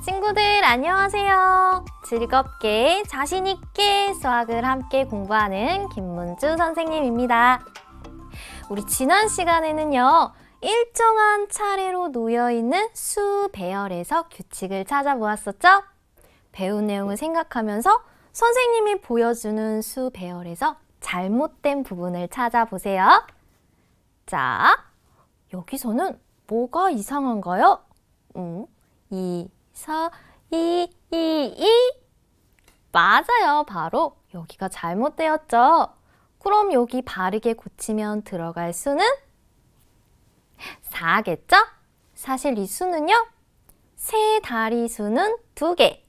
친구들 안녕하세요. 즐겁게 자신있게 수학을 함께 공부하는 김문주 선생님입니다. 우리 지난 시간에는요, 일정한 차례로 놓여있는 수 배열에서 규칙을 찾아보았었죠? 배운 내용을 생각하면서 선생님이 보여주는 수 배열에서 잘못된 부분을 찾아보세요. 자, 여기서는 뭐가 이상한가요? 2, 4, 2. 맞아요. 바로 여기가 잘못되었죠. 그럼 여기 바르게 고치면 들어갈 수는 4겠죠? 사실 이 수는요, 세 다리수는 2개,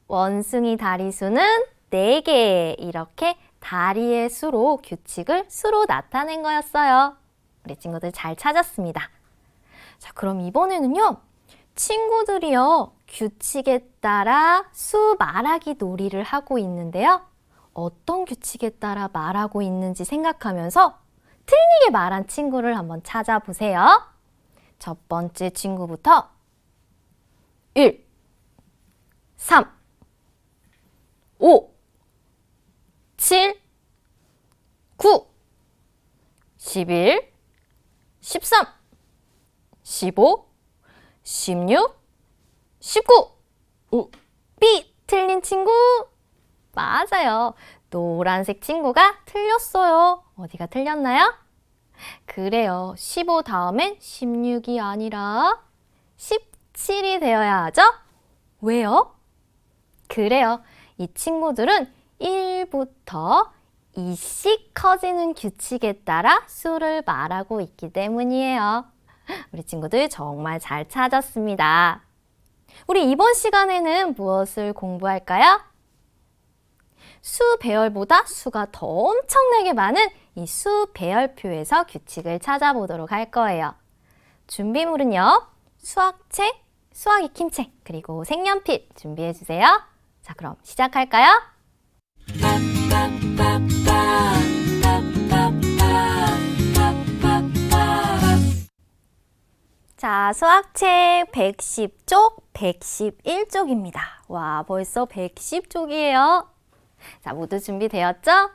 원숭이 다리수는 4개, 이렇게 다리의 수로 규칙을 수로 나타낸 거였어요. 우리 친구들 잘 찾았습니다. 자, 그럼 이번에는요, 친구들이요, 규칙에 따라 수 말하기 놀이를 하고 있는데요. 어떤 규칙에 따라 말하고 있는지 생각하면서 틀리게 말한 친구를 한번 찾아보세요. 첫 번째 친구부터 1, 3, 5, 7, 9, 11, 13, 15, 16, 19. B 틀린 친구? 맞아요. 노란색 친구가 틀렸어요. 어디가 틀렸나요? 그래요. 15 다음엔 16이 아니라 17이 되어야 하죠? 왜요? 그래요. 이 친구들은 1부터 2씩 커지는 규칙에 따라 수를 말하고 있기 때문이에요. 우리 친구들 정말 잘 찾았습니다. 우리 이번 시간에는 무엇을 공부할까요? 수 배열보다 수가 더 엄청나게 많은 이 수 배열표에서 규칙을 찾아보도록 할 거예요. 준비물은요, 수학책, 수학 익힘책, 그리고 색연필 준비해 주세요. 자, 그럼 시작할까요? 자, 수학책 110쪽, 111쪽입니다. 와, 벌써 110쪽이에요. 자, 모두 준비되었죠?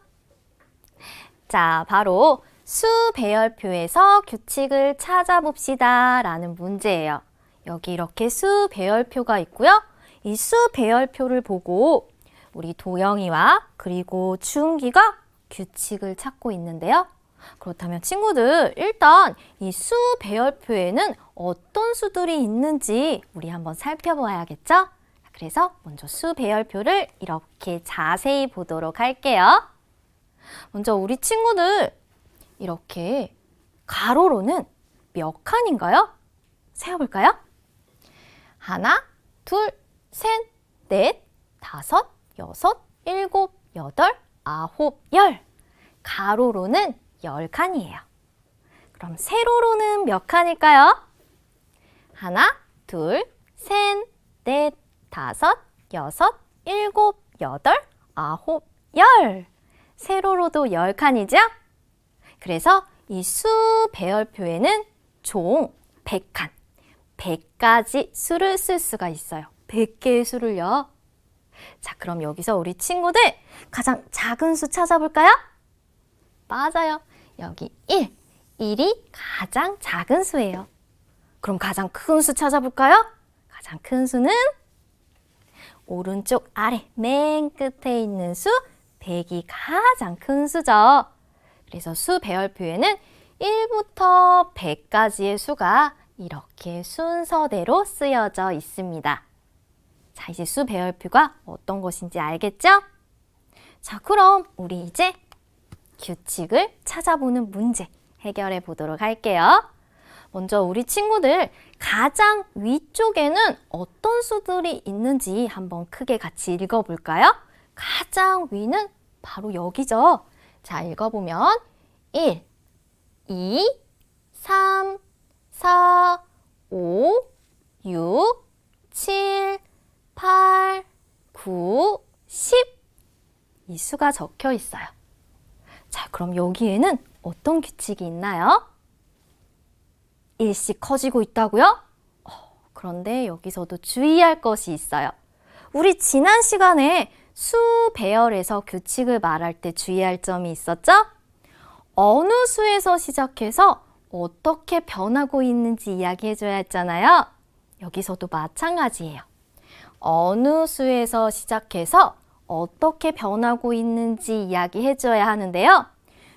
자, 바로 수 배열표에서 규칙을 찾아봅시다 라는 문제예요. 여기 이렇게 수 배열표가 있고요. 이 수 배열표를 보고 우리 도영이와 그리고 주은기가 규칙을 찾고 있는데요. 그렇다면 친구들, 일단 이 수 배열표에는 어떤 수들이 있는지 우리 한번 살펴봐야겠죠? 그래서 먼저 수 배열표를 이렇게 자세히 보도록 할게요. 먼저 우리 친구들, 이렇게 가로로는 몇 칸인가요? 세어볼까요? 하나, 둘, 셋, 넷, 다섯, 여섯, 일곱, 여덟, 아홉, 열. 가로로는 10칸이에요. 그럼 세로로는 몇 칸일까요? 하나, 둘, 셋, 넷, 다섯, 여섯, 일곱, 여덟, 아홉, 열. 세로로도 10칸이죠? 그래서 이 수 배열표에는 총 100칸, 100가지 수를 쓸 수가 있어요. 100개의 수를요. 자, 그럼 여기서 우리 친구들 가장 작은 수 찾아볼까요? 맞아요. 여기 1. 1이 가장 작은 수예요. 그럼 가장 큰 수 찾아볼까요? 가장 큰 수는 오른쪽 아래 맨 끝에 있는 수 100이 가장 큰 수죠. 그래서 수 배열표에는 1부터 100까지의 수가 이렇게 순서대로 쓰여져 있습니다. 자, 이제 수 배열표가 어떤 것인지 알겠죠? 자, 그럼 우리 이제 규칙을 찾아보는 문제 해결해 보도록 할게요. 먼저 우리 친구들 가장 위쪽에는 어떤 수들이 있는지 한번 크게 같이 읽어볼까요? 가장 위는 바로 여기죠. 자, 읽어보면 1, 2, 3, 4, 5, 6, 7, 8, 9, 10. 이 수가 적혀 있어요. 자, 그럼 여기에는 어떤 규칙이 있나요? 1씩 커지고 있다고요? 그런데 여기서도 주의할 것이 있어요. 우리 지난 시간에 수 배열에서 규칙을 말할 때 주의할 점이 있었죠? 어느 수에서 시작해서 어떻게 변하고 있는지 이야기해줘야 했잖아요. 여기서도 마찬가지예요. 어느 수에서 시작해서 어떻게 변하고 있는지 이야기해줘야 하는데요.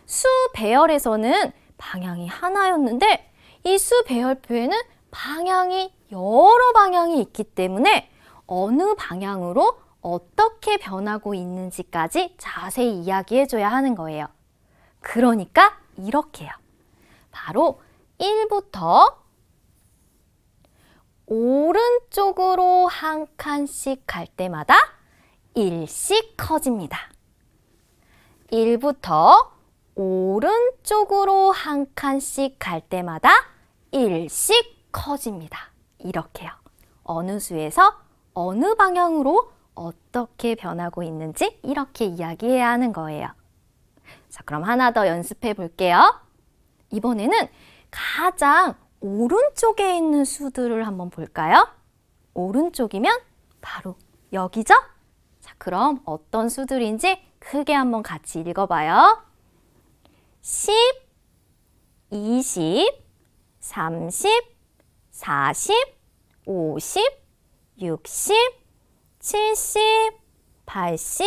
수 배열에서는 방향이 하나였는데 이 수 배열표에는 방향이 여러 방향이 있기 때문에 어느 방향으로 어떻게 변하고 있는지까지 자세히 이야기해줘야 하는 거예요. 그러니까 이렇게요. 바로 1부터 오른쪽으로 한 칸씩 갈 때마다 1씩 커집니다. 1부터 오른쪽으로 한 칸씩 갈 때마다 1씩 커집니다. 이렇게요. 어느 수에서 어느 방향으로 어떻게 변하고 있는지 이렇게 이야기해야 하는 거예요. 자, 그럼 하나 더 연습해 볼게요. 이번에는 가장 오른쪽에 있는 수들을 한번 볼까요? 오른쪽이면 바로 여기죠? 자, 그럼 어떤 수들인지 크게 한번 같이 읽어봐요. 10, 20, 30, 40, 50, 60, 70, 80,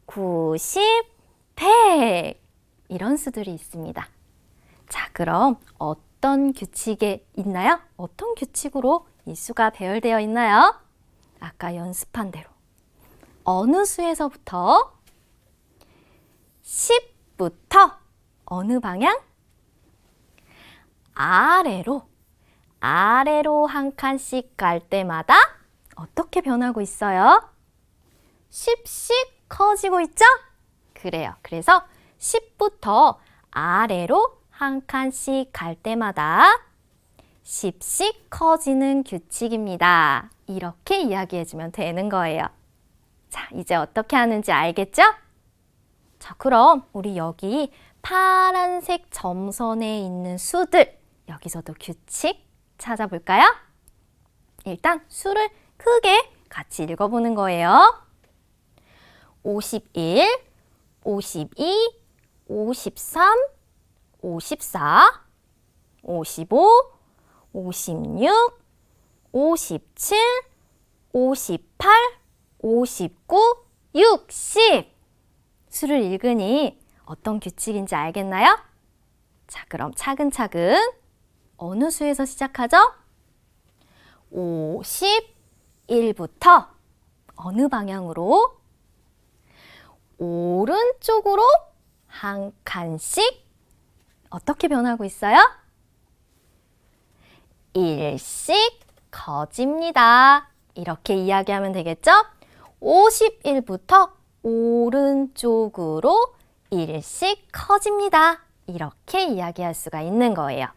90, 100 이런 수들이 있습니다. 자, 그럼 어떤 규칙에 있나요? 어떤 규칙으로 이 수가 배열되어 있나요? 아까 연습한 대로 어느 수에서부터 10부터 어느 방향? 아래로 한 칸씩 갈 때마다 어떻게 변하고 있어요? 10씩 커지고 있죠? 그래요. 그래서 10부터 아래로 한 칸씩 갈 때마다 10씩 커지는 규칙입니다. 이렇게 이야기해주면 되는 거예요. 자, 이제 어떻게 하는지 알겠죠? 자, 그럼 우리 여기 파란색 점선에 있는 수들, 여기서도 규칙 찾아볼까요? 일단 수를 크게 같이 읽어보는 거예요. 51, 52, 53, 54, 55, 56, 57, 58, 59, 60 수를 읽으니 어떤 규칙인지 알겠나요? 자, 그럼 차근차근 어느 수에서 시작하죠? 51부터 어느 방향으로? 오른쪽으로 한 칸씩 어떻게 변하고 있어요? 1씩 커집니다. 이렇게 이야기하면 되겠죠? 51부터 오른쪽으로 1씩 커집니다. 이렇게 이야기할 수가 있는 거예요.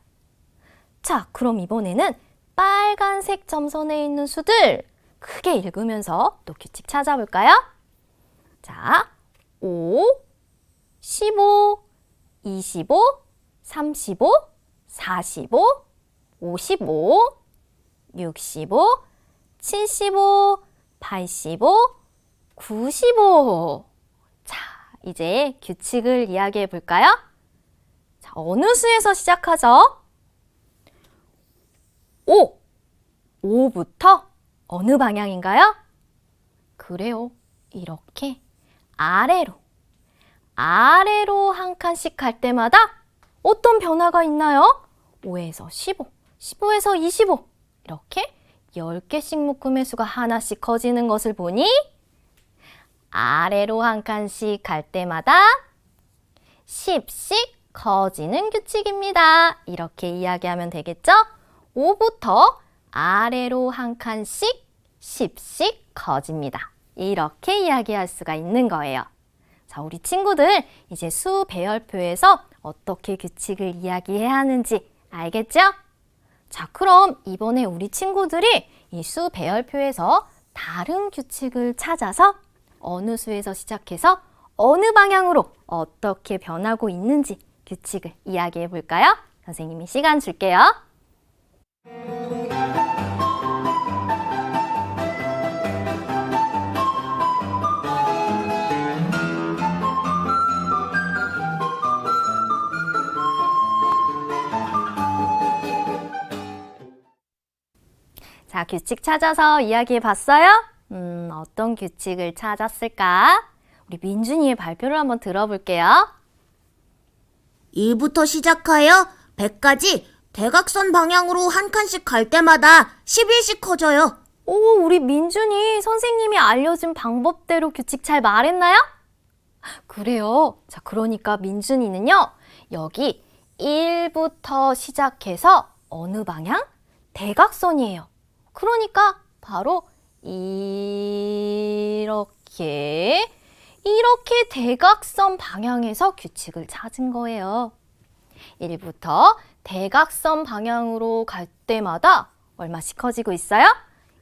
자, 그럼 이번에는 빨간색 점선에 있는 수들 크게 읽으면서 또 규칙 찾아볼까요? 자, 5, 15, 25, 35, 45, 55, 65, 75, 85, 95. 자, 이제 규칙을 이야기해 볼까요? 자, 어느 수에서 시작하죠? 5부터 어느 방향인가요? 그래요. 이렇게 아래로 한 칸씩 갈 때마다 어떤 변화가 있나요? 5에서 15, 15에서 25 이렇게 10개씩 묶음의 수가 하나씩 커지는 것을 보니 아래로 한 칸씩 갈 때마다 10씩 커지는 규칙입니다. 이렇게 이야기하면 되겠죠? 5부터 아래로 한 칸씩 10씩 커집니다. 이렇게 이야기할 수가 있는 거예요. 자, 우리 친구들 이제 수 배열표에서 어떻게 규칙을 이야기해야 하는지 알겠죠? 자, 그럼 이번에 우리 친구들이 이 수 배열표에서 다른 규칙을 찾아서 어느 수에서 시작해서 어느 방향으로 어떻게 변하고 있는지 규칙을 이야기해 볼까요? 선생님이 시간 줄게요. 자, 규칙 찾아서 이야기해 봤어요? 어떤 규칙을 찾았을까? 우리 민준이의 발표를 한번 들어볼게요. 1부터 시작하여 100까지 대각선 방향으로 한 칸씩 갈 때마다 11씩 커져요. 오, 우리 민준이 선생님이 알려준 방법대로 규칙 잘 말했나요? 그래요. 자, 그러니까 민준이는요, 여기 1부터 시작해서 어느 방향? 대각선이에요. 그러니까 바로 이렇게 대각선 방향에서 규칙을 찾은 거예요. 1부터 대각선 방향으로 갈 때마다 얼마씩 커지고 있어요?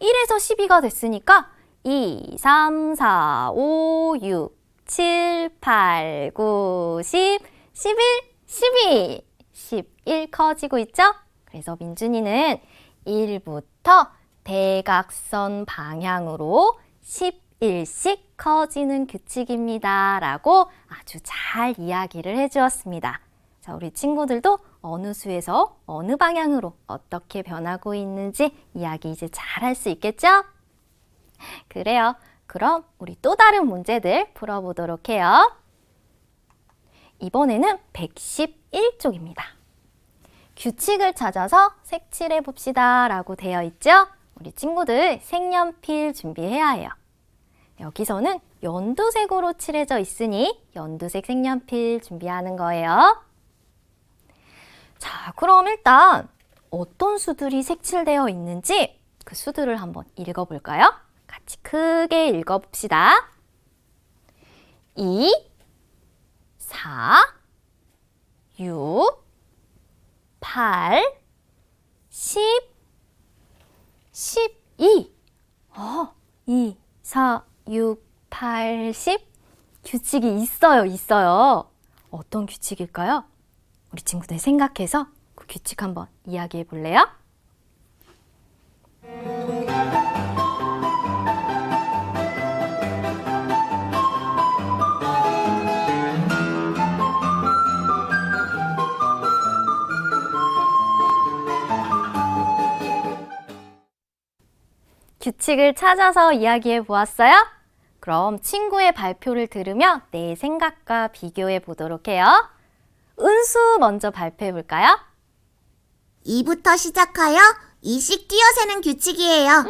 1에서 12가 됐으니까 2, 3, 4, 5, 6, 7, 8, 9, 10, 11, 12, 11 커지고 있죠? 그래서 민준이는 1부터 대각선 방향으로 11씩 커지는 규칙입니다. 라고 아주 잘 이야기를 해주었습니다. 자, 우리 친구들도 어느 수에서 어느 방향으로 어떻게 변하고 있는지 이야기 이제 잘 할 수 있겠죠? 그래요. 그럼 우리 또 다른 문제들 풀어보도록 해요. 이번에는 111쪽입니다. 규칙을 찾아서 색칠해 봅시다 라고 되어 있죠? 우리 친구들 색연필 준비해야 해요. 여기서는 연두색으로 칠해져 있으니 연두색 색연필 준비하는 거예요. 자, 그럼 일단 어떤 수들이 색칠되어 있는지 그 수들을 한번 읽어볼까요? 같이 크게 읽어봅시다. 2, 4, 6, 8, 10, 12. 2, 4, 6, 8, 10. 규칙이 있어요. 어떤 규칙일까요? 우리 친구들 생각해서 그 규칙 한번 이야기해 볼래요? 규칙을 찾아서 이야기해 보았어요? 그럼 친구의 발표를 들으며 내 생각과 비교해 보도록 해요. 은수 먼저 발표해 볼까요? 2부터 시작하여 2씩 뛰어 세는 규칙이에요.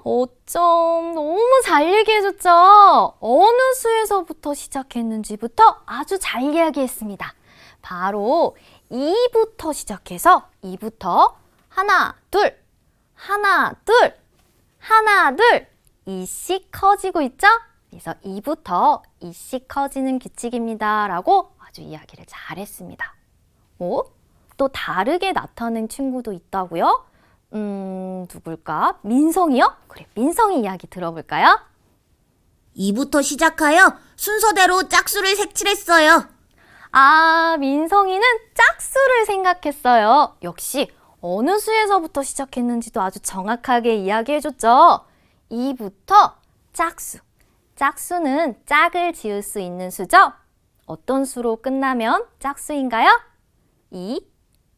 어쩜 너무 잘 얘기해줬죠? 어느 수에서부터 시작했는지부터 아주 잘 이야기했습니다. 바로 2부터 시작해서 2부터 하나, 둘, 하나, 둘, 하나, 둘, 2씩 커지고 있죠? 그래서 2부터 2씩 커지는 규칙입니다. 라고 아주 이야기를 잘했습니다. 또 다르게 나타낸 친구도 있다고요? 누굴까? 민성이요? 그래, 민성이 이야기 들어볼까요? 2부터 시작하여 순서대로 짝수를 색칠했어요. 아, 민성이는 짝수를 생각했어요. 역시 어느 수에서부터 시작했는지도 아주 정확하게 이야기해줬죠. 2부터 짝수. 짝수는 짝을 지을 수 있는 수죠? 어떤 수로 끝나면 짝수인가요? 2,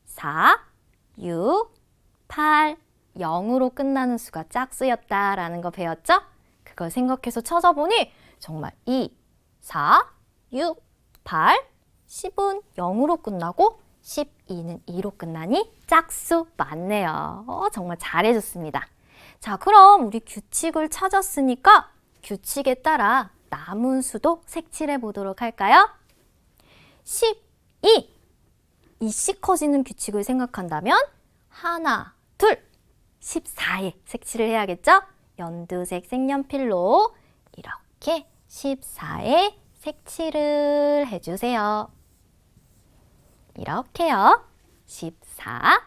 4, 6, 8, 0으로 끝나는 수가 짝수였다라는 거 배웠죠? 그걸 생각해서 찾아보니 정말 2, 4, 6, 8, 10은 0으로 끝나고 12는 2로 끝나니 짝수 맞네요. 정말 잘해줬습니다. 자, 그럼 우리 규칙을 찾았으니까 규칙에 따라 남은 수도 색칠해 보도록 할까요? 12. 2씩 커지는 규칙을 생각한다면 하나, 둘, 14에 색칠을 해야겠죠? 연두색 색연필로 이렇게 14에 색칠을 해주세요. 이렇게요. 14.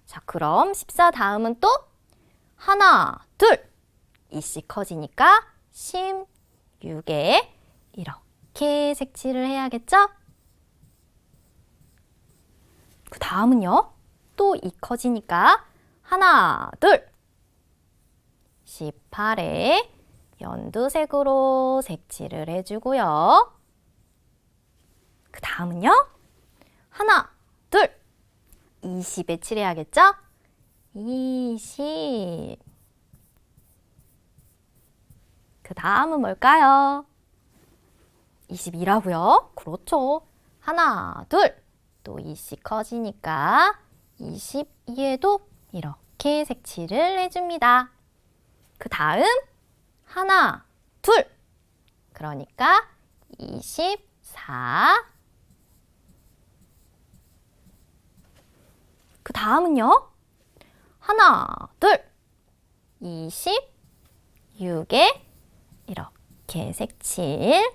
자, 그럼 14 다음은 또 하나, 둘, 2씩 커지니까 16에 이렇게 색칠을 해야겠죠? 그 다음은요. 또 2 커지니까 하나, 둘, 18에 연두색으로 색칠을 해주고요. 그 다음은요. 하나, 둘, 20에 칠해야겠죠? 20. 그 다음은 뭘까요? 22라고요? 그렇죠. 하나, 둘. 또 20 커지니까 22에도 이렇게 색칠을 해줍니다. 그 다음 하나, 둘. 그러니까 24. 그 다음은요. 하나, 둘. 26에 이렇게 색칠.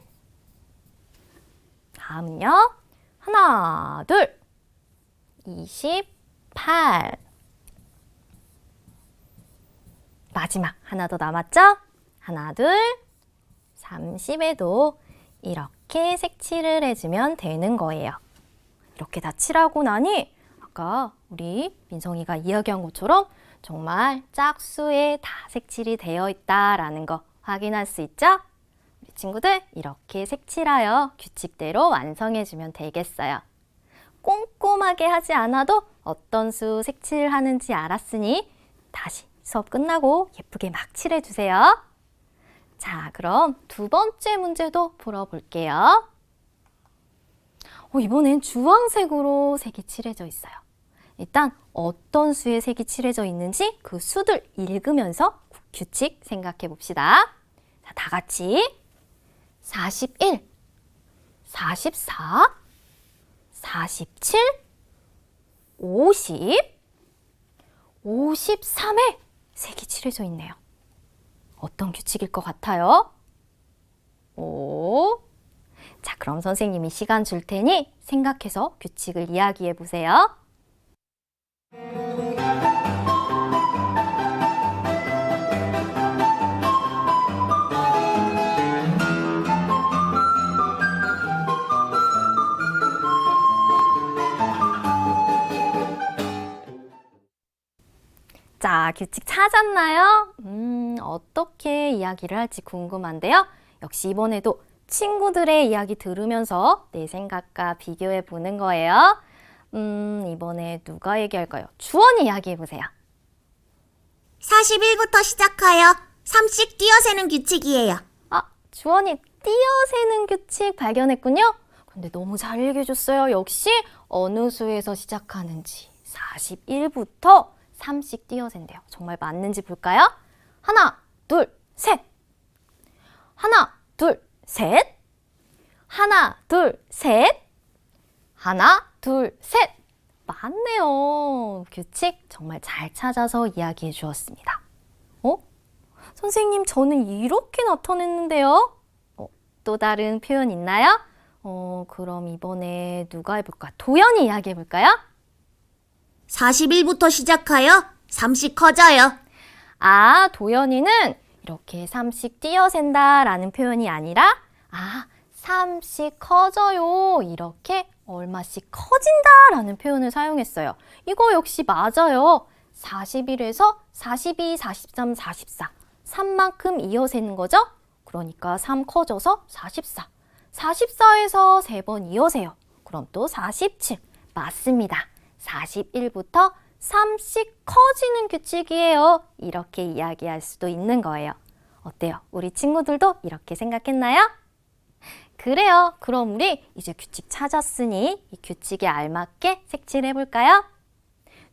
다음은요. 하나, 둘. 28. 마지막 하나 더 남았죠? 하나, 둘. 30에도 이렇게 색칠을 해주면 되는 거예요. 이렇게 다 칠하고 나니 아까 우리 민성이가 이야기한 것처럼 정말 짝수에 다 색칠이 되어 있다라는 거 확인할 수 있죠? 우리 친구들 이렇게 색칠하여 규칙대로 완성해주면 되겠어요. 꼼꼼하게 하지 않아도 어떤 수 색칠하는지 알았으니 다시 수업 끝나고 예쁘게 막 칠해주세요. 자, 그럼 두 번째 문제도 풀어볼게요. 이번엔 주황색으로 색이 칠해져 있어요. 일단 어떤 수의 색이 칠해져 있는지 그 수들 읽으면서 규칙 생각해 봅시다. 자, 다 같이 41, 44, 47, 50, 53에 색이 칠해져 있네요. 어떤 규칙일 것 같아요? 자, 그럼 선생님이 시간 줄 테니 생각해서 규칙을 이야기해 보세요. 자, 규칙 찾았나요? 어떻게 이야기를 할지 궁금한데요. 역시 이번에도 친구들의 이야기 들으면서 내 생각과 비교해 보는 거예요. 이번에 누가 얘기할까요? 주원이 이야기해 보세요. 41부터 시작하여 3씩 띄어세는 규칙이에요. 주원이 띄어세는 규칙 발견했군요. 근데 너무 잘 얘기해줬어요. 역시 어느 수에서 시작하는지 41부터 3씩 띄어센대요. 정말 맞는지 볼까요? 하나, 둘, 셋. 하나, 둘, 셋. 하나, 둘, 셋. 하나, 둘, 셋. 맞네요. 규칙 정말 잘 찾아서 이야기해 주었습니다. 선생님, 저는 이렇게 나타냈는데요. 또 다른 표현 있나요? 그럼 이번에 누가 해볼까? 도연이 이야기해 볼까요? 41부터 시작하여 3씩 커져요. 도연이는 이렇게 3씩 띄어센다라는 표현이 아니라 3씩 커져요. 이렇게 얼마씩 커진다라는 표현을 사용했어요. 이거 역시 맞아요. 41에서 42, 43, 44. 3만큼 이어세는 거죠? 그러니까 3 커져서 44. 44에서 3번 이어세요. 그럼 또 47. 맞습니다. 41부터 3씩 커지는 규칙이에요. 이렇게 이야기할 수도 있는 거예요. 어때요? 우리 친구들도 이렇게 생각했나요? 그래요. 그럼 우리 이제 규칙 찾았으니 이 규칙에 알맞게 색칠해 볼까요?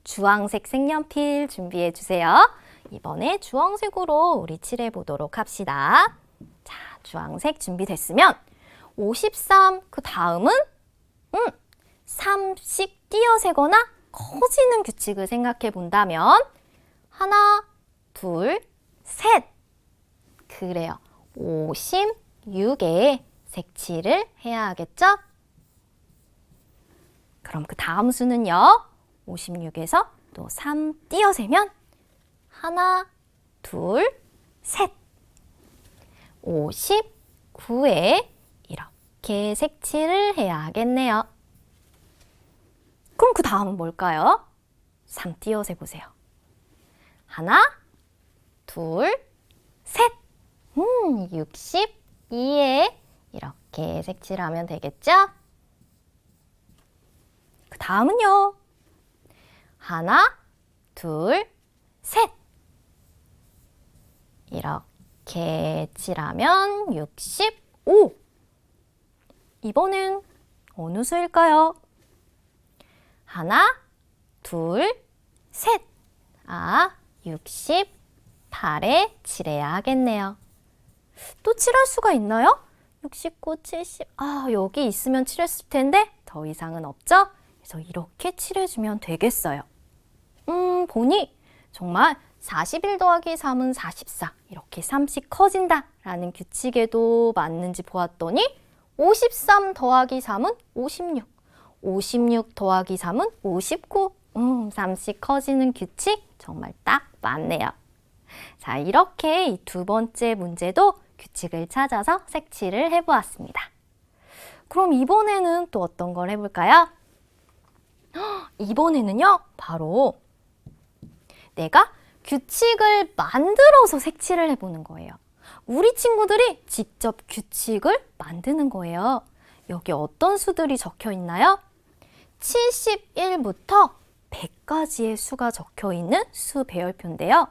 주황색 색연필 준비해 주세요. 이번에 주황색으로 우리 칠해 보도록 합시다. 자, 주황색 준비됐으면 53, 그 다음은 3씩 띄어세거나 커지는 규칙을 생각해 본다면 하나, 둘, 셋. 그래요. 56에 색칠을 해야 하겠죠? 그럼 그 다음 수는요. 56에서 또 3 띄어세면 하나, 둘, 셋. 59에 이렇게 색칠을 해야 하겠네요. 그럼 그 다음은 뭘까요? 3 띄어세 보세요. 하나, 둘, 셋. 62에 이렇게 색칠하면 되겠죠? 그 다음은요. 하나, 둘, 셋. 이렇게 칠하면 65. 이번엔 어느 수일까요? 하나, 둘, 셋. 68에 칠해야 하겠네요. 또 칠할 수가 있나요? 69, 70. 여기 있으면 칠했을 텐데 더 이상은 없죠? 그래서 이렇게 칠해주면 되겠어요. 보니 정말 41 더하기 3은 44. 이렇게 3씩 커진다 라는 규칙에도 맞는지 보았더니 53 더하기 3은 56. 56 더하기 3은 59. 3씩 커지는 규칙 정말 딱 맞네요. 자, 이렇게 이 두 번째 문제도 규칙을 찾아서 색칠을 해보았습니다. 그럼 이번에는 또 어떤 걸 해볼까요? 이번에는요, 바로 내가 규칙을 만들어서 색칠을 해보는 거예요. 우리 친구들이 직접 규칙을 만드는 거예요. 여기 어떤 수들이 적혀 있나요? 71부터 100까지의 수가 적혀 있는 수 배열표인데요.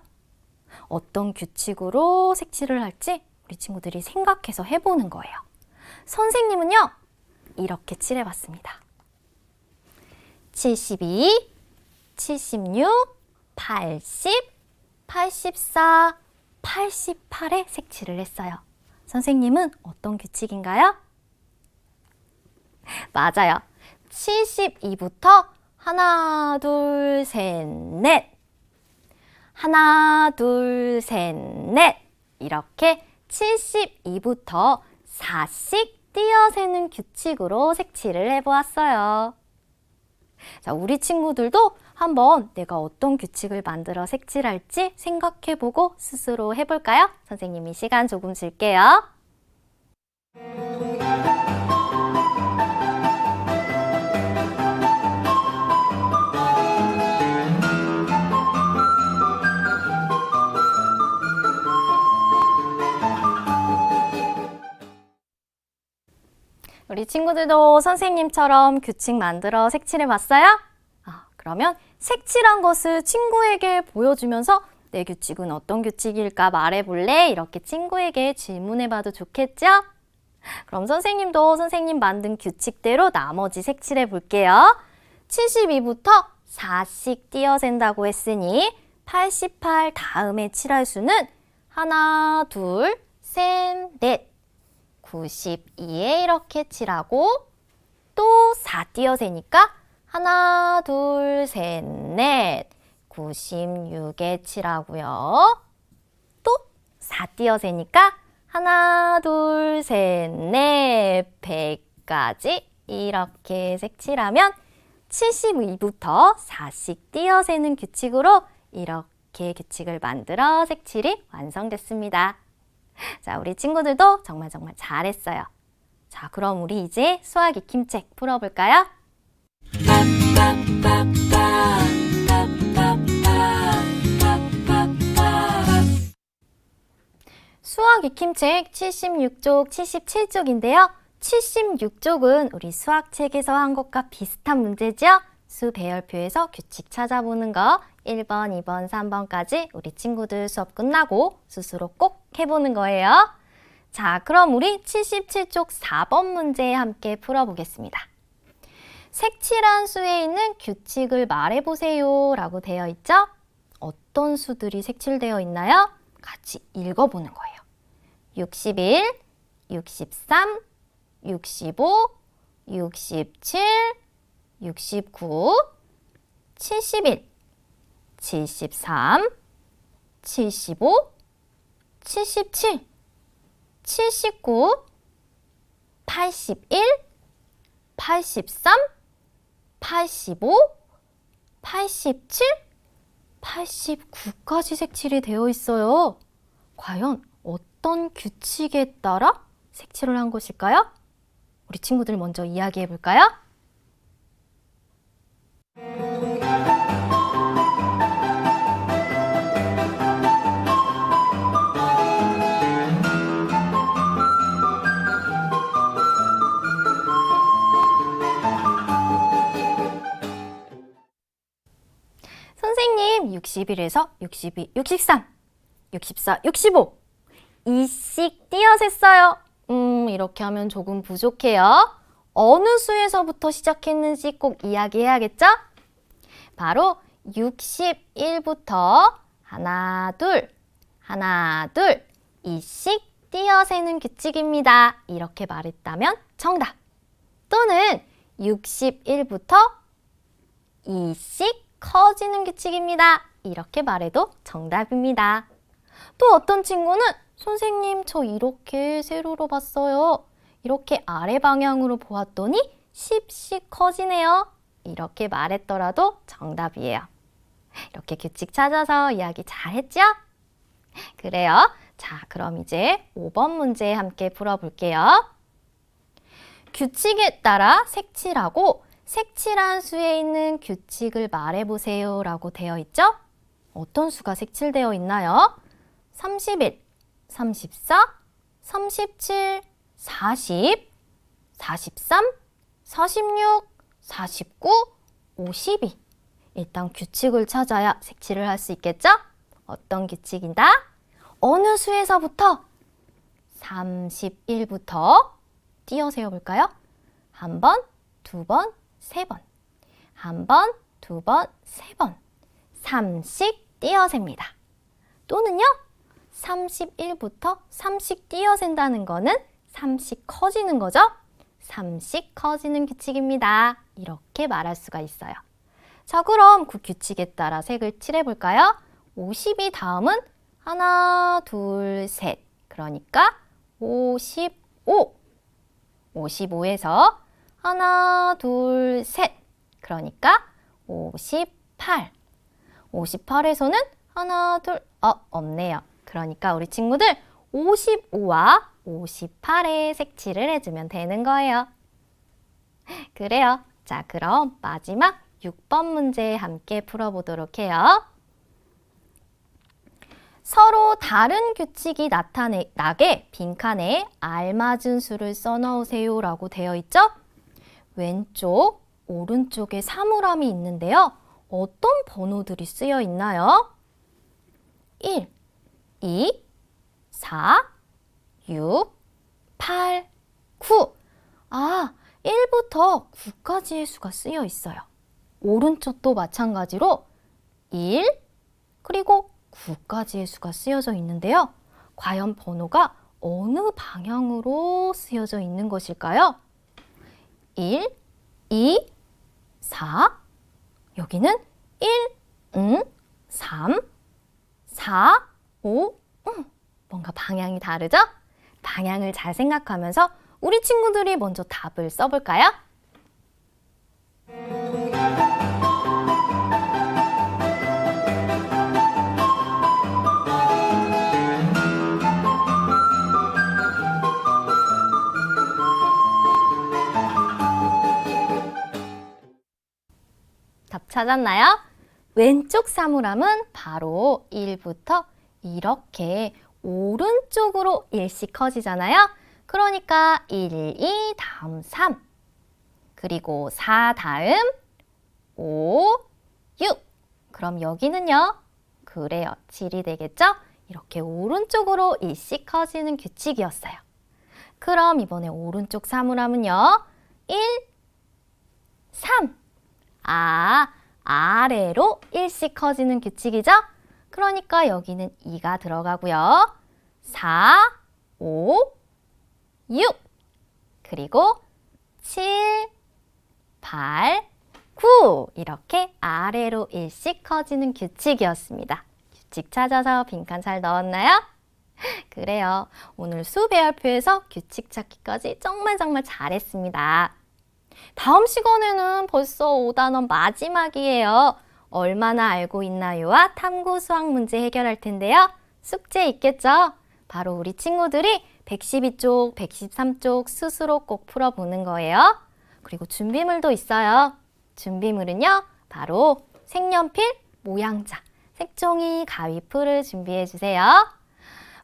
어떤 규칙으로 색칠을 할지 우리 친구들이 생각해서 해보는 거예요. 선생님은요, 이렇게 칠해봤습니다. 72, 76, 80, 84, 88에 색칠을 했어요. 선생님은 어떤 규칙인가요? 맞아요. 72부터 하나, 둘, 셋, 넷. 하나, 둘, 셋, 넷. 이렇게 72부터 4씩 띄어세는 규칙으로 색칠을 해보았어요. 자, 우리 친구들도 한번 내가 어떤 규칙을 만들어 색칠할지 생각해보고 스스로 해볼까요? 선생님이 시간 조금 줄게요. 우리 친구들도 선생님처럼 규칙 만들어 색칠해 봤어요? 그러면 색칠한 것을 친구에게 보여주면서 내 규칙은 어떤 규칙일까 말해볼래? 이렇게 친구에게 질문해 봐도 좋겠죠? 그럼 선생님도 선생님 만든 규칙대로 나머지 색칠해 볼게요. 72부터 4씩 띄어센다고 했으니 88 다음에 칠할 수는 하나, 둘, 셋, 넷. 92에 이렇게 칠하고 또 4 띄어세니까 하나, 둘, 셋, 넷. 96에 칠하고요. 또 4 띄어세니까 하나, 둘, 셋, 넷. 100까지 이렇게 색칠하면 72부터 4씩 띄어세는 규칙으로 이렇게 규칙을 만들어 색칠이 완성됐습니다. 자, 우리 친구들도 정말 잘했어요. 자, 그럼 우리 이제 수학 익힘책 풀어볼까요? 수학 익힘책 76쪽, 77쪽인데요. 76쪽은 우리 수학책에서 한 것과 비슷한 문제죠? 수 배열표에서 규칙 찾아보는 거 1번, 2번, 3번까지 우리 친구들 수업 끝나고 스스로 꼭 해보는 거예요. 자, 그럼 우리 77쪽 4번 문제 함께 풀어보겠습니다. 색칠한 수에 있는 규칙을 말해보세요 라고 되어 있죠? 어떤 수들이 색칠되어 있나요? 같이 읽어보는 거예요. 61, 63, 65, 67, 69, 71, 73, 75, 77, 79, 81, 83, 85, 87, 89까지 색칠이 되어 있어요. 과연 어떤 규칙에 따라 색칠을 한 것일까요? 우리 친구들 먼저 이야기해 볼까요? 선생님, 61에서 62, 63, 64, 65. 2씩 띄어 셌어요. 이렇게 하면 조금 부족해요. 어느 수에서부터 시작했는지 꼭 이야기해야겠죠? 바로 61부터 하나, 둘, 2씩 띄어 세는 규칙입니다. 이렇게 말했다면 정답. 또는 61부터 2씩 커지는 규칙입니다. 이렇게 말해도 정답입니다. 또 어떤 친구는 선생님 저 이렇게 세로로 봤어요. 이렇게 아래 방향으로 보았더니 10씩 커지네요. 이렇게 말했더라도 정답이에요. 이렇게 규칙 찾아서 이야기 잘했죠? 그래요. 자, 그럼 이제 5번 문제 함께 풀어볼게요. 규칙에 따라 색칠하고 색칠한 수에 있는 규칙을 말해보세요 라고 되어 있죠? 어떤 수가 색칠되어 있나요? 31, 34, 37, 40, 43, 46, 49, 52. 일단 규칙을 찾아야 색칠을 할 수 있겠죠? 어떤 규칙이다? 어느 수에서부터? 31부터 띄어 세워볼까요? 한 번, 두 번, 세 번. 한 번, 두 번, 세 번. 3씩 띄어 셉니다. 또는요, 31부터 3씩 띄어 센다는 거는 3씩 커지는 거죠? 3씩 커지는 규칙입니다. 이렇게 말할 수가 있어요. 자, 그럼 그 규칙에 따라 색을 칠해볼까요? 52 다음은 하나, 둘, 셋. 그러니까 55. 55에서 하나, 둘, 셋. 그러니까 58. 58에서는 하나, 둘, 없네요. 그러니까 우리 친구들 55와 58에 색칠을 해주면 되는 거예요. 그래요. 자, 그럼 마지막 6번 문제 함께 풀어보도록 해요. 서로 다른 규칙이 나게 빈칸에 알맞은 수를 써넣으세요 라고 되어 있죠? 왼쪽, 오른쪽에 사물함이 있는데요. 어떤 번호들이 쓰여 있나요? 1, 2, 4, 6, 8, 9. 1부터 9까지의 수가 쓰여 있어요. 오른쪽도 마찬가지로 1, 그리고 9까지의 수가 쓰여져 있는데요. 과연 번호가 어느 방향으로 쓰여져 있는 것일까요? 1, 2, 4, 여기는 1, 3, 4, 5, 뭔가 방향이 다르죠? 방향을 잘 생각하면서 우리 친구들이 먼저 답을 써볼까요? 답 찾았나요? 왼쪽 사물함은 바로 1부터 이렇게 오른쪽으로 1씩 커지잖아요. 그러니까 1, 2 다음 3, 그리고 4 다음 5, 6. 그럼 여기는요? 그래요. 7이 되겠죠? 이렇게 오른쪽으로 1씩 커지는 규칙이었어요. 그럼 이번에 오른쪽 사물함은요? 1, 3. 아래로 1씩 커지는 규칙이죠? 그러니까 여기는 2가 들어가고요. 4, 5, 6, 그리고 7, 8, 9 이렇게 아래로 1씩 커지는 규칙이었습니다. 규칙 찾아서 빈칸 잘 넣었나요? 그래요. 오늘 수 배열표에서 규칙 찾기까지 정말 잘했습니다. 다음 시간에는 벌써 5단원 마지막이에요. 얼마나 알고 있나요와 탐구 수학 문제 해결할 텐데요. 숙제 있겠죠? 바로 우리 친구들이 112쪽, 113쪽 스스로 꼭 풀어보는 거예요. 그리고 준비물도 있어요. 준비물은요, 바로 색연필, 모양자, 색종이, 가위풀을 준비해 주세요.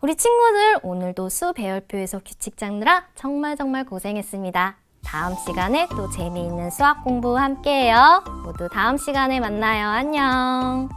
우리 친구들 오늘도 수 배열표에서 규칙 잡느라 정말 고생했습니다. 다음 시간에 또 재미있는 수학 공부 함께해요. 모두 다음 시간에 만나요. 안녕.